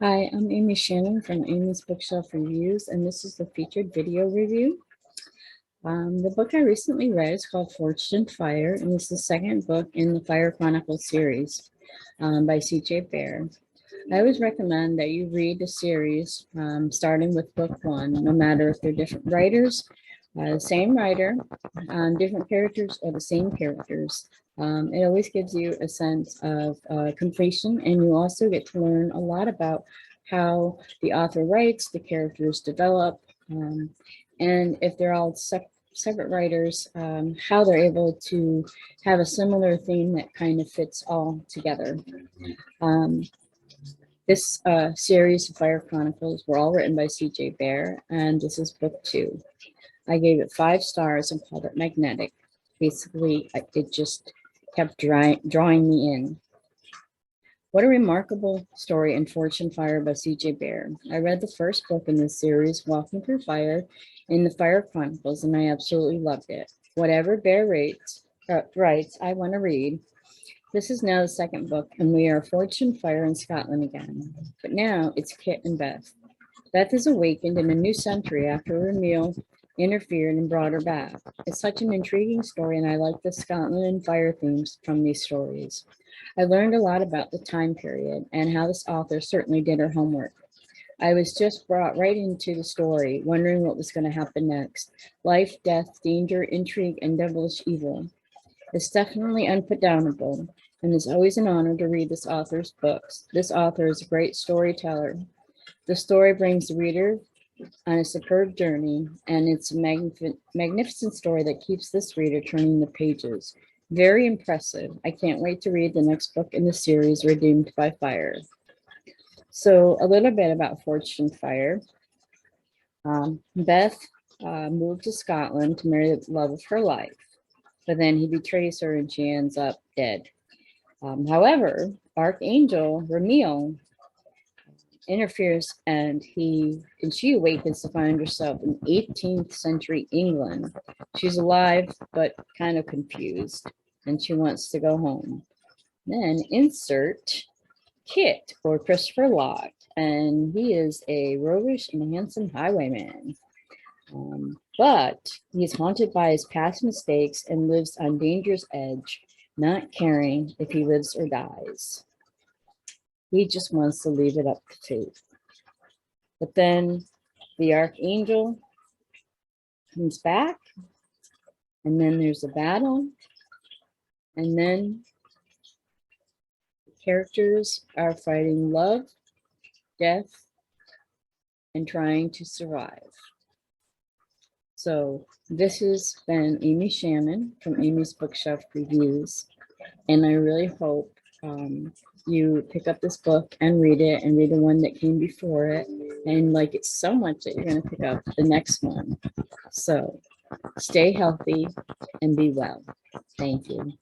Hi, I'm Amy Shannon from Amy's Bookshelf Reviews, and this is the featured video review. The book I recently read is called Forged in Fire, and it's the second book in the Fire Chronicles series by C.J. Bahr. I always recommend that you read the series starting with book one, no matter if they're different writers, the same writer, different characters, or the same characters. It always gives you a sense of completion, and you also get to learn a lot about how the author writes, the characters develop, and if they're all separate writers, how they're able to have a similar theme that kind of fits all together. This series of Fire Chronicles were all written by C.J. Bahr, and this is book 2. I gave it 5 stars and called it magnetic. Basically, it just kept drawing me in. What a remarkable story in Forged in Fire by C.J. Bahr. I read the first book in this series, Walking Through Fire, in the Fire Chronicles, and I absolutely loved it. Whatever Bahr writes, I want to read. This is now the second book, and we are forged in fire in Scotland again. But now it's Kit and Beth. Beth is awakened in a new century after Ramil interfered and brought her back. It's such an intriguing story, and I like the Scotland and fire themes from these stories. I learned a lot about the time period and how this author certainly did her homework. I was just brought right into the story, wondering what was going to happen next. Life, death, danger, intrigue, and devilish evil. It's definitely unputdownable, and it's always an honor to read this author's books. This author is a great storyteller. The story brings the reader on a superb journey, and it's a magnificent story that keeps this reader turning the pages. Very impressive. I can't wait to read the next book in the series, Redeemed by Fire. So a little bit about Forged in Fire. Beth moved to Scotland to marry the love of her life, but then he betrays her and she ends up dead. However, Archangel Ramil interferes and she awakens to find herself in 18th century England. She's alive, but kind of confused, and she wants to go home. Then insert Kit, or Christopher Locke, and he is a roguish and handsome highwayman. But he's haunted by his past mistakes and lives on danger's edge, not caring if he lives or dies. He just wants to leave it up to fate. But then the Archangel comes back, and then there's a battle, and then the characters are fighting love, death, and trying to survive. So this has been Amy Shannon from Amy's Bookshelf Reviews, and I really hope you pick up this book and read the one that came before it, and like it so much that you're going to pick up the next one. So stay healthy and be well. Thank you.